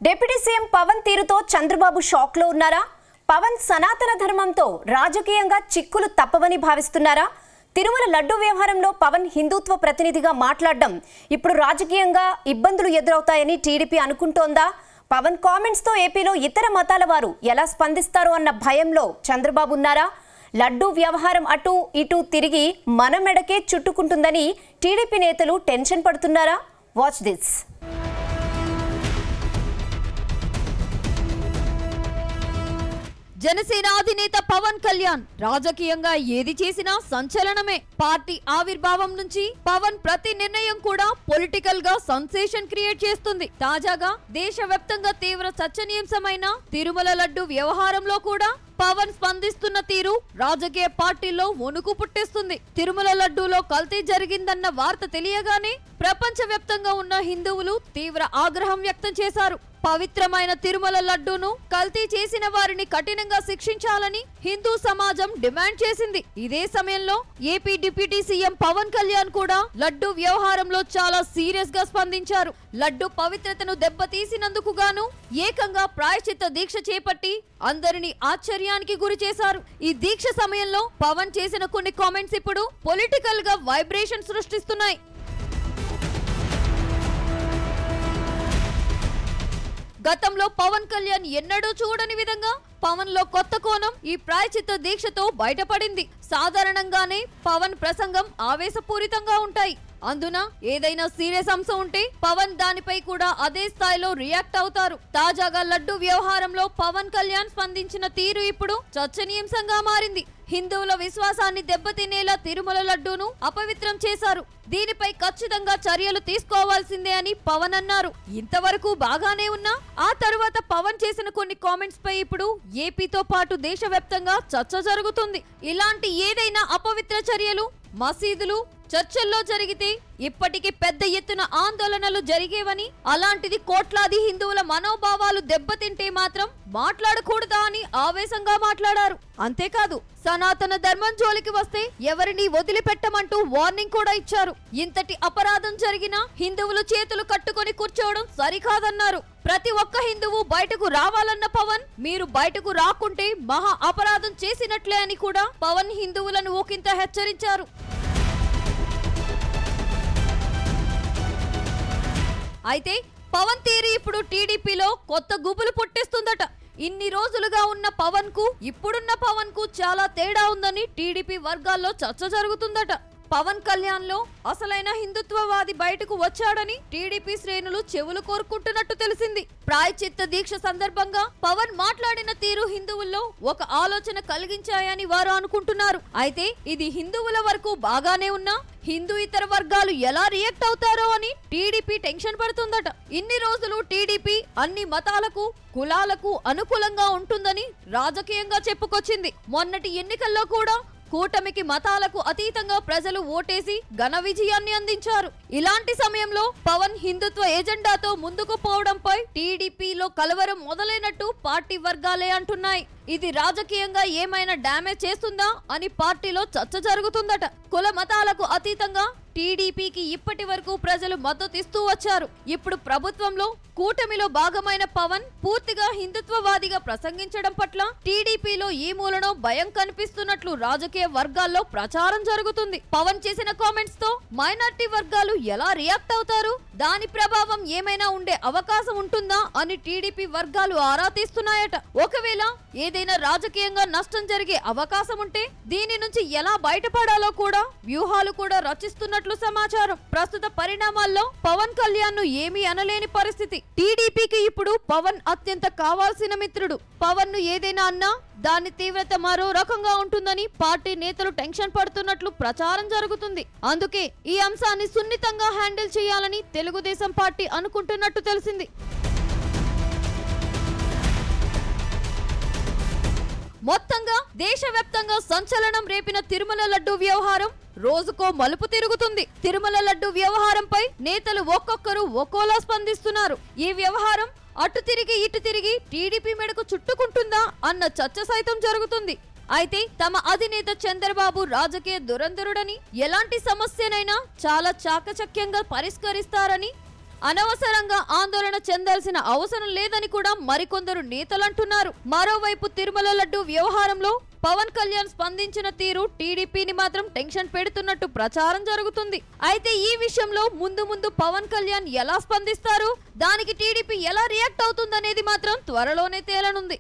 Deputy CM Pawan తీరుతో Chandrababu shock లో ఉన్నారా? పవన్ సనాతన ధర్మంతో రాజకీయంగా చిక్కులు తప్పవని భావిస్తున్నారా? తిరుమల లడ్డు వ్యవహారంలో పవన్ హిందుత్వ ప్రతినిధిగా మాట్లాడడం ఇప్పుడు రాజకీయంగా ఇబ్బందులు ఎదురవుతాయని టీడీపీ అనుకుంటోందా? పవన్ కామెంట్స్ తో ఏపీలో ఇతర మతాల వారు ఎలా స్పందిస్తారో అన్న భయంలో చంద్రబాబు ఉన్నారా? లడ్డు వ్యవహారం అటు ఇటు తిరిగి మన మెడకే చుట్టుకుంటుందని టీడీపీ నేతలు టెన్షన్ పడుతున్నారా? Watch this. జనసేన అధినేత పవన్ కళ్యాణ్ రాజకీయంగా ఏది చేసినా సంచలనమే. పార్టీ ఆవిర్భావం నుంచి పవన్ ప్రతి నిర్ణయం కూడా పొలిటికల్ గా సెన్సేషన్ క్రియేట్ చేస్తుంది. తాజాగా దేశవ్యాప్తంగా తీవ్ర చర్చనీయాంశమైన తిరుమల లడ్డు వ్యవహారంలో కూడా పవన్ స్పందిస్తున్న తీరు రాజకీయ పార్టీల్లో వణుకు పుట్టిస్తుంది. తిరుమల లడ్డూలో కల్తీ జరిగిందన్న వార్త తెలియగానే ప్రపంచవ్యాప్తంగా ఉన్న హిందువులు తీవ్ర ఆగ్రహం వ్యక్తం చేశారు. పవిత్రమైన తిరుమల లడ్డూను కల్తీ చేసిన వారిని కఠినంగా శిక్షించాలని హిందూ సమాజం డిమాండ్ చేసింది. ఇదే సమయంలో AP deputy CM Pawan Kalyan కూడా లడ్డు వ్యవహారంలో చాలా సీరియస్ గా స్పందించారు. లడ్డు పవిత్రతను దెబ్బతీసినందుకు గాను ఏకంగా ప్రాయశ్చిత్త దీక్ష చేపట్టి అందరినీ ఆశ్చర్యానికి గురి చేశారు. ఈ దీక్ష సమయంలో పవన్ చేసిన కొన్ని కామెంట్స్ ఇప్పుడు పొలిటికల్ గా వైబ్రేషన్ సృష్టిస్తున్నాయి. గతంలో పవన్ కళ్యాణ్ ఎన్నడూ చూడని విధంగా పవన్ లో కొత్త కోణం ఈ ప్రాయశ్చిత్త దీక్షతో బయటపడింది. సాధారణంగానే పవన్ ప్రసంగం ఆవేశపూరితంగా ఉంటాయి. అందున ఏదైనా సీరియస్ అంశం ఉంటే పవన్ దానిపై కూడా అదే స్థాయిలో రియాక్ట్ అవుతారు. తాజాగా లడ్డు వ్యవహారంలో పవన్ కళ్యాణ్ స్పందించిన తీరు ఇప్పుడు చర్చనీయాంశంగా మారింది. హిందువుల విశ్వాసాన్ని దెబ్బతినేలా తిరుమల లడ్డూను అపవిత్రం చేశారు. దీనిపై ఖచ్చితంగా చర్యలు తీసుకోవాల్సిందే అని పవన్ అన్నారు. ఇంతవరకు బాగానే ఉన్నా ఆ తరువాత పవన్ చేసిన కొన్ని కామెంట్స్ పై ఇప్పుడు ఏపీతో పాటు దేశవ్యాప్తంగా చర్చ జరుగుతుంది. ఇలాంటి ఏదైనా అపవిత్ర చర్యలు మసీదులు చర్చల్లో జరిగితే ఇప్పటికీ పెద్ద ఎత్తున ఆందోళనలు జరిగేవని, అలాంటిది కోట్లాది హిందువుల మనోభావాలు దెబ్బతింటే మాత్రం మాట్లాడకూడదా అని ఆవేశంగా మాట్లాడారు. అంతేకాదు సనాతన ధర్మం జోలికి వస్తే ఎవరిని వదిలిపెట్టమంటూ వార్నింగ్ కూడా ఇచ్చారు. ఇంతటి అపరాధం జరిగినా హిందువులు చేతులు కట్టుకొని కూర్చోవడం సరికాదన్నారు. ప్రతి ఒక్క హిందువు బయటకు రావాలన్న పవన్, మీరు బయటకు రాకుంటే మహా అపరాధం చేసినట్లే అని కూడా పవన్ హిందువులను ఒకంత హెచ్చరించారు. అయితే పవన్ తీరు ఇప్పుడు టీడీపీలో కొత్త గుబులు పుట్టిస్తుందట. ఇన్ని రోజులుగా ఉన్న పవన్ కు ఇప్పుడున్న పవన్ కు చాలా తేడా ఉందని టీడీపీ వర్గాల్లో చర్చ జరుగుతుందట. పవన్ కళ్యాణ్ లో అసలైన హిందుత్వవాది బయటకు వచ్చాడని టీడీపీ శ్రేణులు చెవులు కోరుకుంటున్నట్టు తెలిసింది. ప్రాయశ్చిత్త దీక్ష సందర్భంగా పవన్ మాట్లాడిన తీరు హిందువుల్లో ఒక ఆలోచన కలిగించాయని వారు అనుకుంటున్నారు. అయితే ఇది హిందువుల వరకు బాగానే ఉన్నా హిందూ ఇతర వర్గాలు ఎలా రియాక్ట్ అవుతారో అని టీడీపీ టెన్షన్ పడుతుందట. ఇన్ని రోజులు టీడీపీ అన్ని మతాలకు కులాలకు అనుకూలంగా ఉంటుందని రాజకీయంగా చెప్పుకొచ్చింది. మొన్నటి ఎన్నికల్లో కూడా కూటమికి మతాలకు అతీతంగా ప్రజలు ఓటేసి ఘన విజయాన్ని అందించారు. ఇలాంటి సమయంలో పవన్ హిందుత్వ ఎజెండాతో ముందుకు పోవడంపై టీడీపీలో కలవరం మొదలైనట్టు పార్టీ వర్గాలే అంటున్నాయి. ఇది రాజకీయంగా ఏమైనా డ్యామేజ్ చేస్తుందా అని పార్టీలో చర్చ జరుగుతుందట. కుల మతాలకు అతీతంగా టీడీపీకి ఇప్పటి వరకు ప్రజలు మద్దతు ఇస్తూ వచ్చారు. ఇప్పుడు ప్రభుత్వంలో కూటమిలో భాగమైన పవన్ పూర్తిగా హిందుత్వవాదిగా ప్రసంగించడం పట్ల టీడీపీలో ఈ మూలనో భయం కనిపిస్తున్నట్లు రాజకీయ వర్గాల్లో ప్రచారం జరుగుతుంది. పవన్ చేసిన కామెంట్స్ తో మైనారిటీ వర్గాలు ఎలా రియాక్ట్ అవుతారు, దాని ప్రభావం ఏమైనా ఉండే అవకాశం ఉంటుందా అని టీడీపీ వర్గాలు ఆరా తీస్తున్నాయట. ఒకవేళ ఏదైనా రాజకీయంగా నష్టం జరిగే అవకాశం ఉంటే దీని నుంచి ఎలా బయటపడాలో కూడా వ్యూహాలు కూడా రచిస్తున్నట్లు సమాచారం. ప్రస్తుత పరిణామాల్లో పవన్ కళ్యాణ్ ను ఏమీ అనలేని పరిస్థితి. టీడీపీకి ఇప్పుడు పవన్ అత్యంత కావాల్సిన మిత్రుడు. పవన్ ను ఏదైనా అన్నా దాని తీవ్రత మరో రకంగా ఉంటుందని పార్టీ నేతలు టెన్షన్ పడుతున్నట్లు ప్రచారం జరుగుతుంది. అందుకే ఈ అంశాన్ని సున్నితంగా హ్యాండిల్ చేయాలని తెలుగుదేశం పార్టీ అనుకుంటున్నట్టు తెలిసింది. మొత్తంగా దేశవ్యాప్తంగా సంచలనం రేపిన తిరుమల లడ్డు వ్యవహారం రోజుకో మలుపు తిరుగుతుంది. తిరుమల లడ్డు వ్యవహారంపై నేతలు ఒక్కొక్కరు ఒక్కోలా స్పందిస్తున్నారు. ఈ వ్యవహారం అటు తిరిగి ఇటు తిరిగి టీడీపీ మెడకు చుట్టుకుంటుందా అన్న చర్చ సైతం జరుగుతుంది. అయితే తమ అధినేత చంద్రబాబు రాజకీయ దురంధరుడని, ఎలాంటి సమస్యనైనా చాలా చాకచక్యంగా పరిష్కరిస్తారని, అనవసరంగా ఆందోళన చెందాల్సిన అవసరం లేదని కూడా మరికొందరు నేతలు అంటున్నారు. మరోవైపు తిరుమల లడ్డు వ్యవహారంలో పవన్ కళ్యాణ్ స్పందించిన తీరు టీడీపీని మాత్రం టెన్షన్ పెడుతున్నట్టు ప్రచారం జరుగుతుంది. అయితే ఈ విషయంలో ముందు పవన్ కళ్యాణ్ ఎలా స్పందిస్తారు, దానికి టీడీపీ ఎలా రియాక్ట్ అవుతుందనేది మాత్రం త్వరలోనే తేలనుంది.